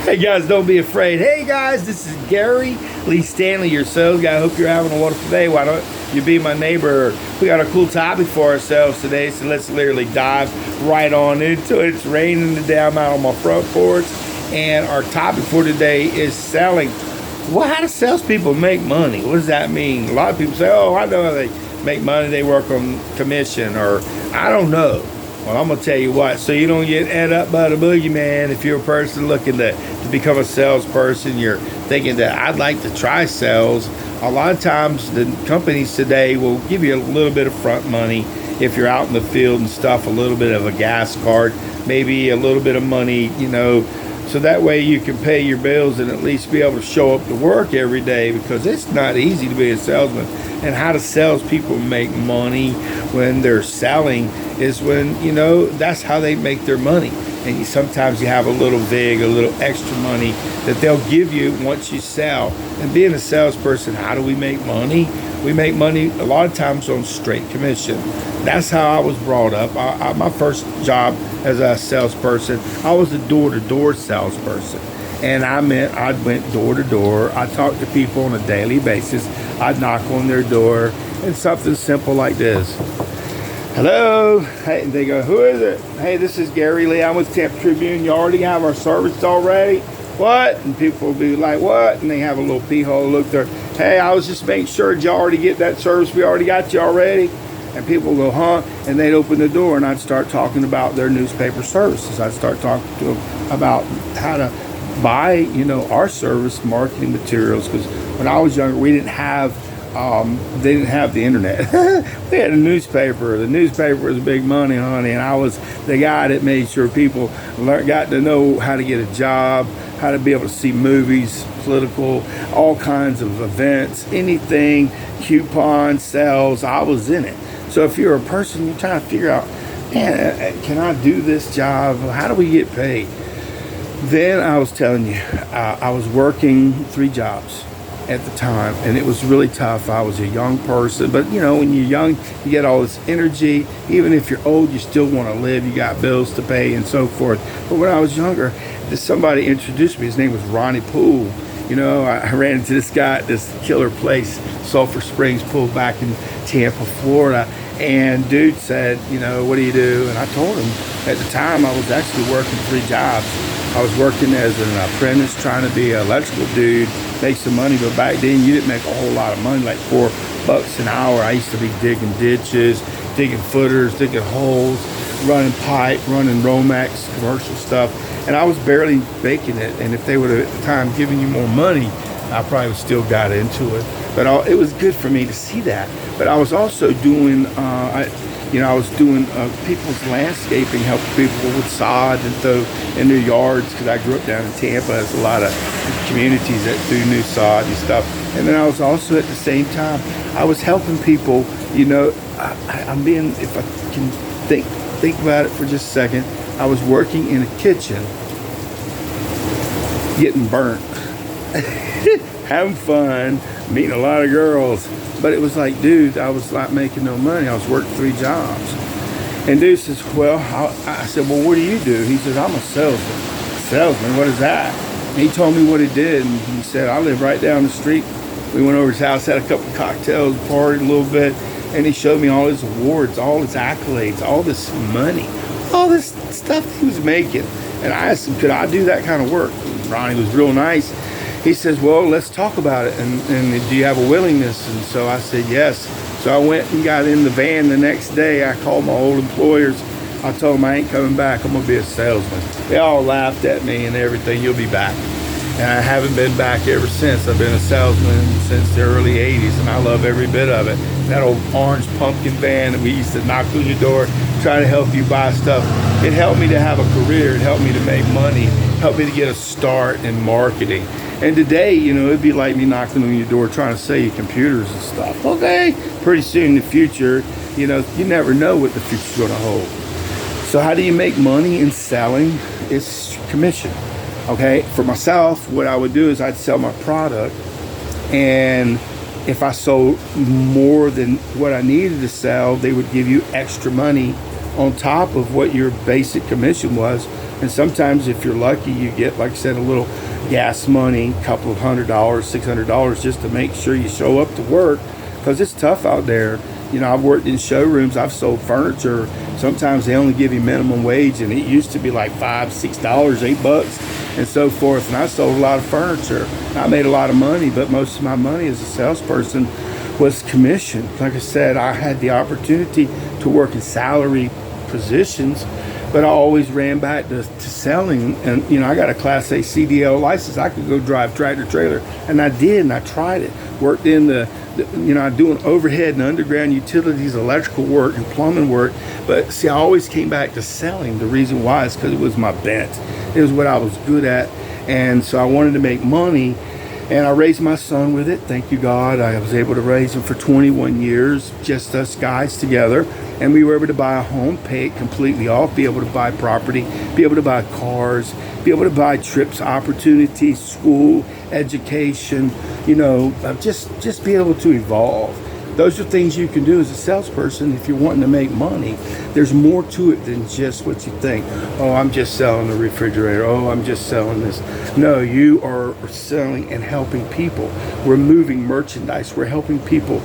Hey guys, don't be afraid. Hey guys, this is Gary Lee Stanley, your sales guy. I hope you're having a wonderful day. Why don't you be my neighbor? We got a cool topic for ourselves today, so let's literally dive right on into it. It's raining today. I'm out on my front porch, and our topic for today is selling. Well, how do salespeople make money? What does that mean? A lot of people say, oh, I know how they make money. They work on commission, or I don't know. Well, I'm going to tell you what, so you don't get ate up by the boogeyman. If you're a person looking to become a salesperson, you're thinking that I'd like to try sales, a lot of times the companies today will give you a little bit of front money if you're out in the field and stuff, a little bit of a gas card, maybe a little bit of money, so that way you can pay your bills and at least be able to show up to work every day, because it's not easy to be a salesman. And how do salespeople make money when they're selling is when, that's how they make their money. And sometimes you have a little vig, a little extra money that they'll give you once you sell. And being a salesperson, how do we make money? We make money a lot of times on straight commission. That's how I was brought up. My first job as a salesperson, I was a door-to-door salesperson. And I went door to door. I talked to people on a daily basis. I'd knock on their door, and something simple like this. Hello. Hey, and they go, who is it? Hey, this is Gary Lee. I'm with Tampa Tribune. You already have our service already? What? And people will be like, what? And they have a little pee hole look there. Hey, I was just making sure, did you already get that service? We already got you already? And people go, huh? And they'd open the door, and I'd start talking about their newspaper services. I'd start talking to them about how to buy, our service marketing materials, because when I was younger, we didn't have, they didn't have the internet. We had a newspaper. The newspaper was big money, honey, and I was the guy that made sure people got to know how to get a job, how to be able to see movies, political, all kinds of events, anything, coupon sales. I was in it. So if you're a person, you're trying to figure out, man, can I do this job? How do we get paid? Then I was telling you, I was working 3 jobs at the time, and it was really tough. I was a young person, but when you're young, you get all this energy. Even if you're old, you still want to live. You got bills to pay and so forth. But when I was younger, somebody introduced me. His name was Ronnie Poole. I ran into this guy at this killer place, Sulphur Springs Pool, back in Tampa, Florida. And dude said, what do you do? And I told him at the time I was actually working 3 jobs. I was working as an apprentice, trying to be an electrical dude, make some money. But back then, you didn't make a whole lot of money, like $4 an hour. I used to be digging ditches, digging footers, digging holes, running pipe, running Romex, commercial stuff. And I was barely making it. And if they would have at the time given you more money, I probably would still got into it. But it was good for me to see that. But I was also doing, I was doing people's landscaping, helping people with sod and throw in their yards, because I grew up down in Tampa. There's a lot of communities that do new sod and stuff. And then I was also at the same time, I was helping people. I'm being, if I can think about it for just a second, I was working in a kitchen, getting burnt, having fun, meeting a lot of girls. But it was like, dude, I was not making no money. I was working 3 jobs. And dude says, well, I said, well, what do you do? He says, I'm a salesman. Salesman, what is that? And he told me what he did. And he said, I live right down the street. We went over to his house, had a couple of cocktails, partied a little bit. And he showed me all his awards, all his accolades, all this money, all this stuff he was making. And I asked him, could I do that kind of work? And Ronnie was real nice. He says, well, let's talk about it. And do you have a willingness? And so I said, yes. So I went and got in the van the next day. I called my old employers. I told them I ain't coming back. I'm going to be a salesman. They all laughed at me and everything. You'll be back. And I haven't been back ever since. I've been a salesman since the early 80s, and I love every bit of it. That old orange pumpkin van that we used to knock on your door, try to help you buy stuff. It helped me to have a career. It helped me to make money. It helped me to get a start in marketing. And today, it'd be like me knocking on your door trying to sell you computers and stuff. Okay, pretty soon in the future, you never know what the future's going to hold. So how do you make money in selling? It's commission. Okay, for myself, what I would do is I'd sell my product, and if I sold more than what I needed to sell, they would give you extra money on top of what your basic commission was And sometimes if you're lucky, you get, like I said, a little gas money, a couple of $100, $600, just to make sure you show up to work, because it's tough out there. You know, I've worked in showrooms, I've sold furniture. Sometimes they only give you minimum wage, and it used to be like $5, $6, $8, and so forth. And I sold a lot of furniture. I made a lot of money, but most of my money as a salesperson was commission. Like I said, I had the opportunity to work in salary positions, but I always ran back to selling. And, you know, I got a Class A CDL license. I could go drive tractor trailer, and I did, and I tried it. Worked in you know, doing overhead and underground utilities, electrical work and plumbing work. But see, I always came back to selling. The reason why is because it was my bent. It was what I was good at. And so I wanted to make money, and I raised my son with it. Thank you, God. I was able to raise him for 21 years, just us guys together. And we were able to buy a home, pay it completely off, be able to buy property, be able to buy cars, be able to buy trips, opportunities, school, education, you know, just be able to evolve. Those are things you can do as a salesperson if you're wanting to make money. There's more to it than just what you think. Oh, I'm just selling a refrigerator. Oh, I'm just selling this. No, you are selling and helping people. We're moving merchandise. We're helping people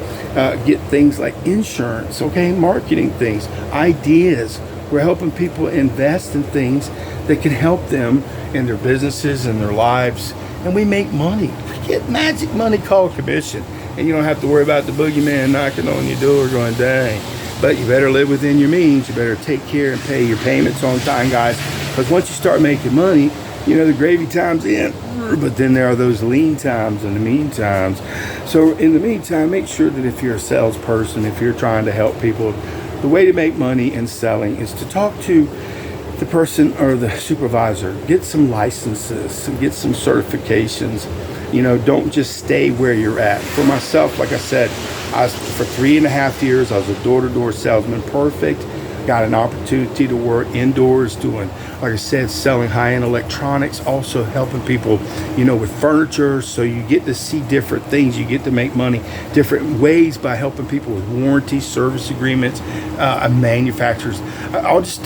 get things like insurance, okay, marketing things, ideas. We're helping people invest in things that can help them in their businesses and their lives. And we make money. We get magic money called commission. And you don't have to worry about the boogeyman knocking on your door going, dang. But you better live within your means. You better take care and pay your payments on time, guys. Because once you start making money, you know, the gravy time's in. But then there are those lean times and the mean times. So in the meantime, make sure that if you're a salesperson, if you're trying to help people, the way to make money in selling is to talk to the person or the supervisor. Get some licenses, get some certifications. You know, don't just stay where you're at. For myself, like I said, for 3.5 years, I was a door-to-door salesman. Perfect. Got an opportunity to work indoors doing, like I said, selling high-end electronics, also helping people, you know, with furniture. So you get to see different things. You get to make money different ways by helping people with warranties, service agreements, manufacturers,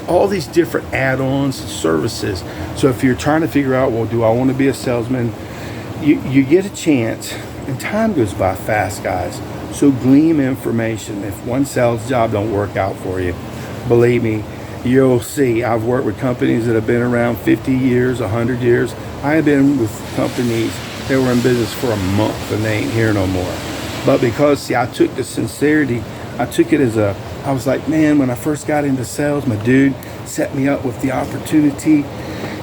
all these different add-ons and services. So if you're trying to figure out, well, do I want to be a salesman? You get a chance, and time goes by fast, guys. So glean information. If one sales job don't work out for you, believe me, you'll see. I've worked with companies that have been around 50 years, 100 years. I have been with companies that were in business for a month and they ain't here no more. But because, see, I took the sincerity, I took it as I was like, man, when I first got into sales, my dude set me up with the opportunity.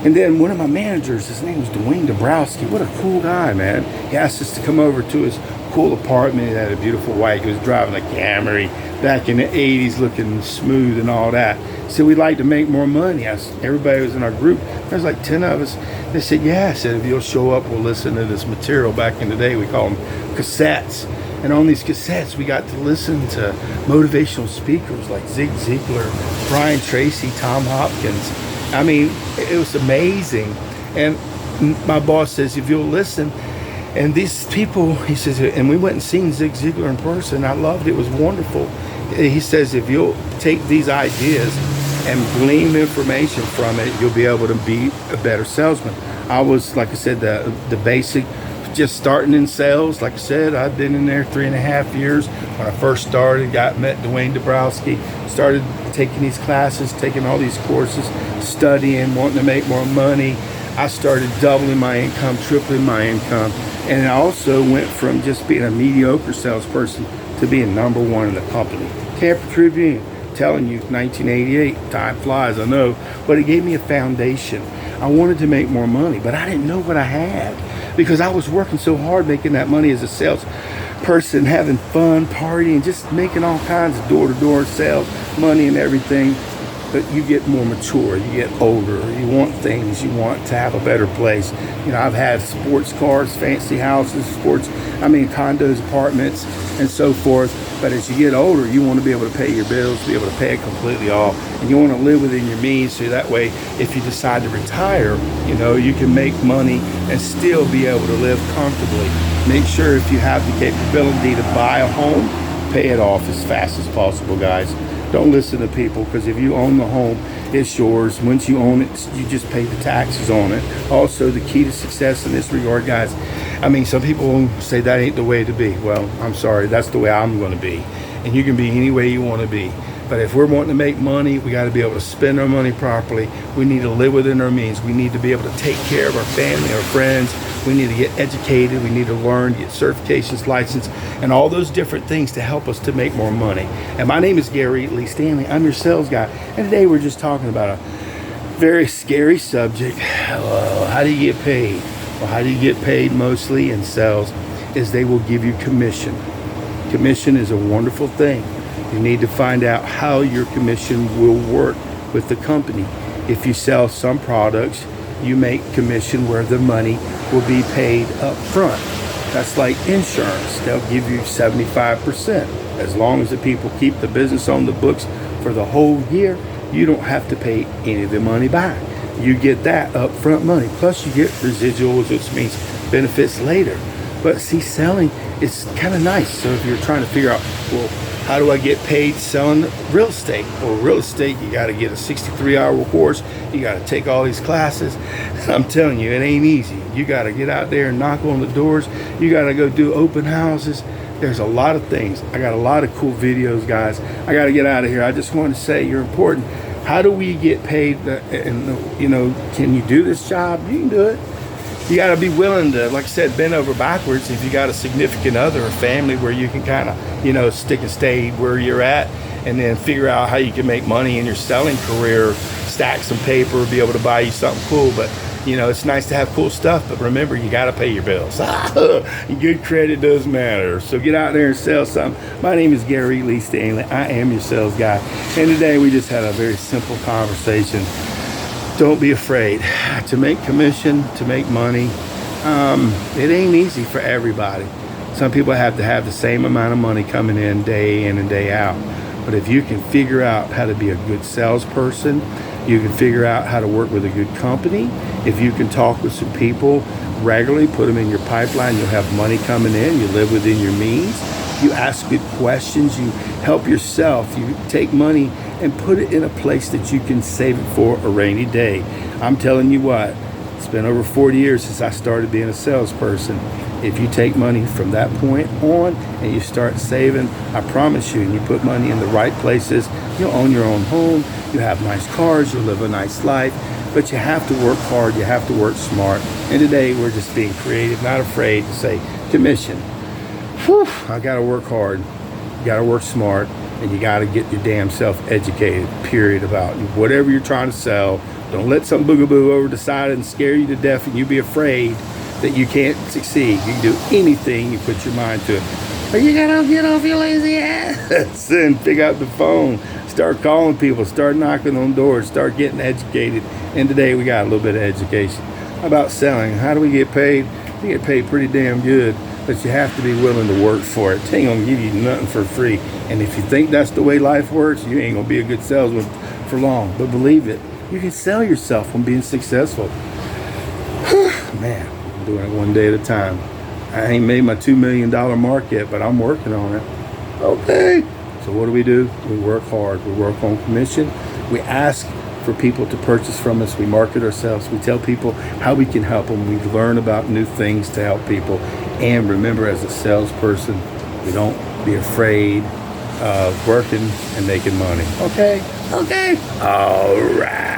And then one of my managers, his name was Dwayne Dabrowski. What a cool guy, man. He asked us to come over to his cool apartment. He had a beautiful wife. He was driving a Camry back in the 80s, looking smooth and all that. So we'd like to make more money. Everybody was in our group. There's like 10 of us. They said, yeah. I said, if you'll show up, we'll listen to this material. Back in the day, we called them cassettes. And on these cassettes, we got to listen to motivational speakers like Zig Ziglar, Brian Tracy, Tom Hopkins. I mean, it was amazing. And my boss says, if you'll listen, and these people, he says, and we went and seen Zig Ziglar in person. I loved it. It was wonderful. He says, if you'll take these ideas and glean information from it, you'll be able to be a better salesman. I was, like I said, the basic, just starting in sales. Like I said, I've been in there 3.5 years. When I first started, met Dwayne Dabrowski, started taking these classes, taking all these courses, studying, wanting to make more money. I started doubling my income, tripling my income. And I also went from just being a mediocre salesperson to being #1 in the company. Tampa Tribune, telling you, 1988, time flies, I know, but it gave me a foundation. I wanted to make more money, but I didn't know what I had because I was working so hard making that money as a salesperson, having fun, partying, just making all kinds of door-to-door sales, money and everything. But you get more mature, you get older, you want things, you want to have a better place. You know, I've had sports cars, fancy houses, condos, apartments, and so forth. But as you get older, you want to be able to pay your bills, be able to pay it completely off. And you want to live within your means, so that way, if you decide to retire, you know, you can make money and still be able to live comfortably. Make sure if you have the capability to buy a home, pay it off as fast as possible, guys. Don't listen to people, because if you own the home, it's yours. Once you own it, you just pay the taxes on it. Also, the key to success in this regard, guys, I mean, some people say that ain't the way to be. Well, I'm sorry, that's the way I'm going to be. And you can be any way you want to be. But if we're wanting to make money, we got to be able to spend our money properly. We need to live within our means. We need to be able to take care of our family, our friends. We need to get educated. We need to learn, get certifications, license, and all those different things to help us to make more money. And my name is Gary Lee Stanley. I'm your sales guy. And today we're just talking about a very scary subject. How do you get paid? Well, how do you get paid mostly in sales is they will give you commission. Commission is a wonderful thing. You need to find out how your commission will work with the company. If you sell some products, you make commission where the money will be paid up front. That's like insurance. They'll give you 75%. As long as the people keep the business on the books for the whole year, you don't have to pay any of the money back. You get that upfront money. Plus you get residuals, which means benefits later. But see, selling is kind of nice. So if you're trying to figure out, well, how do I get paid selling real estate? Well, real estate, you got to get a 63-hour course. You got to take all these classes. And I'm telling you, it ain't easy. You got to get out there and knock on the doors. You got to go do open houses. There's a lot of things. I got a lot of cool videos, guys. I got to get out of here. I just want to say you're important. How do we get paid? And you know, can you do this job? You can do it. You got to be willing to, like I said, bend over backwards. If you got a significant other or family where you can kind of, you know, stick and stay where you're at, and then figure out how you can make money in your selling career, stack some paper, be able to buy you something cool. But, you know, it's nice to have cool stuff, but remember, you got to pay your bills. Good credit does matter. So get out there and sell something. My name is Gary Lee Stanley. I am your sales guy. And today we just had a very simple conversation. Don't be afraid to make commission, to make money. It ain't easy for everybody. Some people have to have the same amount of money coming in and day out. But if you can figure out how to be a good salesperson, you can figure out how to work with a good company. If you can talk with some people regularly, put them in your pipeline, you'll have money coming in, you live within your means. You ask good questions, you help yourself, you take money and put it in a place that you can save it for a rainy day. I'm telling you what, it's been over 40 years since I started being a salesperson. If you take money from that point on and you start saving, I promise you, and you put money in the right places, you'll own your own home, you have nice cars, you'll live a nice life, but you have to work hard, you have to work smart. And today we're just being creative, not afraid to say commission. Whew, I gotta work hard, you gotta work smart, and you got to get your damn self educated, period, about whatever you're trying to sell. Don't let some boogaboo over the side and scare you to death and you be afraid that you can't succeed. You can do anything you put your mind to it. But you got to get off your lazy ass and pick up the phone. Start calling people. Start knocking on doors. Start getting educated. And today we got a little bit of education about selling. How do we get paid? We get paid pretty damn good. But you have to be willing to work for it. They ain't gonna give you nothing for free. And if you think that's the way life works, you ain't gonna be a good salesman for long. But believe it, you can sell yourself on being successful. Man, I'm doing it one day at a time. I ain't made my $2 million mark yet, but I'm working on it. Okay. So what do? We work hard. We work on commission. We ask for people to purchase from us. We market ourselves. We tell people how we can help them. We learn about new things to help people. And remember, as a salesperson, we don't be afraid of working and making money. Okay? Okay. All right.